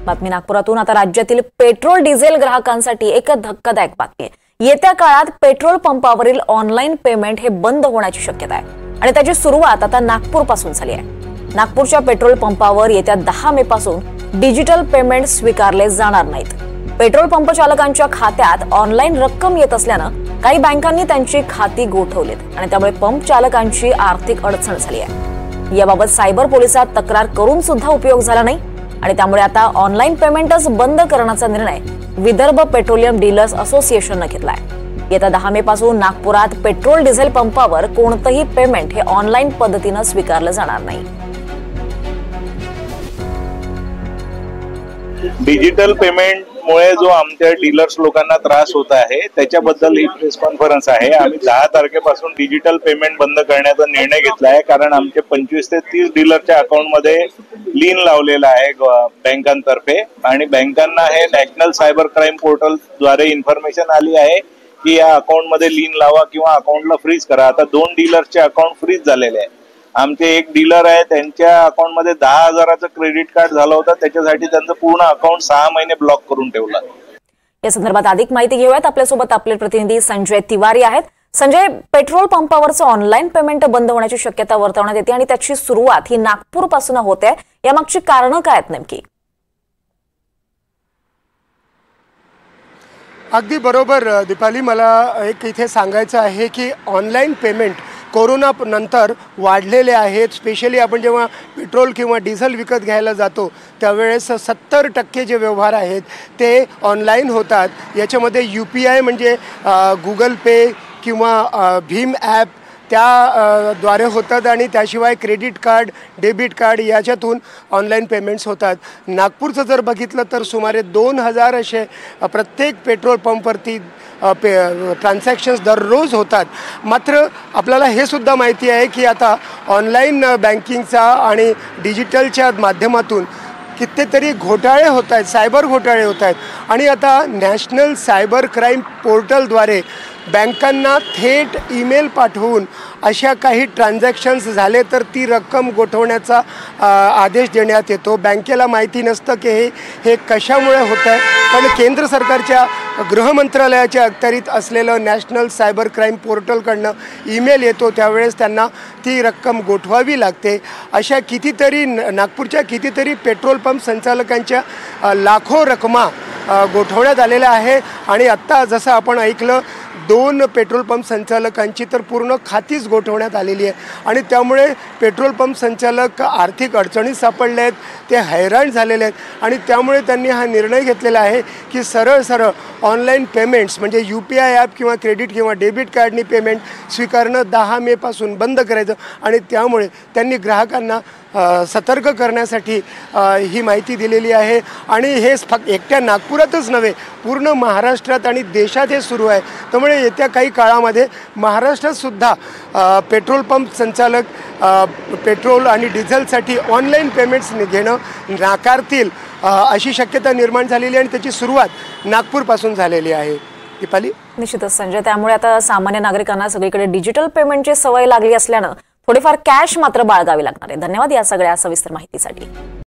बातमी नागपुरातून। आता राज्यातील पेट्रोल डिझेल ग्राहकांसाठी एक धक्कादायक बातमी आहे। येत्या काळात पेट्रोल पंपावरील ऑनलाईन पेमेंट हे बंद होण्याची शक्यता आहे आणि त्याची सुरुवात आता नागपूरपासून झाली आहे। नागपूरच्या पेट्रोल पंपावर येत्या 10 मे पासून डिजिटल पेमेंट स्वीकारले जाणार नाहीत। पेट्रोल पंप चालकांच्या खात्यात ऑनलाईन रक्कम येत असल्यानं काही बँकांनी त्यांची खाती गोठवलीत आणि त्यामुळे पंप चालकांची आर्थिक अडचण झाली आहे। याबाबत सायबर पोलिसात तक्रार करून सुद्धा उपयोग झाला नाही आणि त्यामुळे आता ऑनलाईन पेमेंटच बंद करण्याचा निर्णय विदर्भ पेट्रोलियम डीलर्स असोसिएशनने घेतलाय। येत्या 10 मे पासून नागपुरात पेट्रोल डिझेल पंपावर कोणतेही पेमेंट हे ऑनलाईन पद्धतीने स्वीकारले जाणार नाही। डिजिटल पेमेंट मुळे जो आमच्या डीलर्स लोकांना त्रास होत आहे त्याच्याबद्दल ही प्रेस कॉन्फरन्स आहे। आम्ही 10 तारखेपासून डिजिटल पेमेंट बंद करण्याचा निर्णय घेतला आहे, कारण आमचे 25 ते 30 डीलरच्या अकाउंट मध्ये लीन लावलेला आहे बँकांतर्फे आणि बँकांना हे नॅशनल सायबर क्राईम पोर्टल द्वारे इन्फॉर्मेशन आली आहे की या अकाउंट मध्ये लीन लावा किंवा अकाउंटला फ्रीज करा। आता 2 डीलरचे अकाउंट फ्रीज झालेले आहे। आमचे एक डीलर आहे, त्यांच्या अकाउंट मध्ये 10,000चं क्रेडिट कार्ड झालं होतं, त्याच्यासाठी त्यांचं पूर्ण अकाउंट 6 महिने ब्लॉक करून ठेवलं। या संदर्भात अधिक माहिती घेऊयात। आपल्यासोबत आपले प्रतिनिधी संजय तिवारी आहेत। संजय, पेट्रोल पंपावरचं ऑनलाईन पेमेंट बंद होण्याची शक्यता वर्तवण्यात येते आणि त्याची सुरुवात ही नागपूरपासून होते, यामागची कारणं काय आहेत नेमकी? अगदी बरोबर दीपाली, मला एक इथे सांगायचं आहे की ऑनलाईन पेमेंट कोरोना नंतर वाढलेले आहेत। स्पेशली आपण जेव्हा पेट्रोल किंवा डिझेल विकत घ्यायला जातो त्यावेळेस 70% जे व्यवहार आहेत ते ऑनलाईन होतात। याच्यामध्ये UPI म्हणजे गुगल पे किंवा भीम ॲप द्वारे होतात आणि त्याशिवाय क्रेडिट कार्ड, डेबिट कार्ड याच्यातून ऑनलाईन पेमेंट्स होतात। नागपूरचं जर बघितलं तर सुमारे 2000 असे प्रत्येक पेट्रोल पंपवरती ट्रान्झॅक्शन्स दररोज होतात। मात्र आपल्याला हे सुद्धा माहिती आहे की आता ऑनलाईन बँकिंगचा आणि डिजिटलच्या माध्यमातून कितीतरी घोटाळे होत आहेत, सायबर घोटाळे होत आहेत आणि आता नॅशनल सायबर क्राईम पोर्टलद्वारे बँकांना थेट ईमेल पाठवून अशा काही ट्रान्झॅक्शन्स झाले तर ती रक्कम गोठवण्याचा आदेश देण्यात येतो। बँकेला माहिती नसतं की हे कशामुळे होत आहे, पण केंद्र सरकारच्या गृह मंत्रालयाच्या अखत्यारीत असलेलं नॅशनल सायबर क्राईम पोर्टलकडनं ईमेल येतो, त्यावेळेस त्यांना ती रक्कम गोठवावी लागते। अशा कितीतरी नागपूरच्या कितीतरी पेट्रोल पंप संचालकांच्या लाखो रकमा गोठवण्यात आलेल्या आहे आणि आत्ता जसं आपण ऐकलं 2 पेट्रोल पंप संचालकांची तर पूर्ण खातीच गोठवण्यात आलेली आहे आणि त्यामुळे पेट्रोल पंप संचालक आर्थिक अडचणीत सापडले आहेत, ते हैराण झालेले आहेत आणि त्यामुळे त्यांनी हा निर्णय घेतलेला आहे की सरळ ऑनलाईन पेमेंट्स म्हणजे UPI ॲप किंवा क्रेडिट किंवा डेबिट कार्डनी पेमेंट स्वीकारणं 10 मे पासून बंद करायचं आणि त्यामुळे त्यांनी ग्राहकांना सतर्क करण्यासाठी ही माहिती दिलेली आहे आणि हे फक्त एकट्या नागपुरातच नव्हे, पूर्ण महाराष्ट्रात आणि देशात हे सुरू आहे। त्यामुळे येत्या काही काळामध्ये महाराष्ट्रात सुद्धा पेट्रोल पंप संचालक पेट्रोल आणि डिझेलसाठी ऑनलाईन पेमेंट्स घेणं नाकारतील अशी शक्यता निर्माण झालेली आणि त्याची सुरुवात नागपूरपासून झालेली आहे। दीपाली, निश्चितच संजय, त्यामुळे आता सामान्य नागरिकांना सगळीकडे डिजिटल पेमेंटची सवय लागली असल्यानं थोडीफार कॅश मात्र बाळगावी लागणार आहे। धन्यवाद या सगळ्या सविस्तर माहितीसाठी।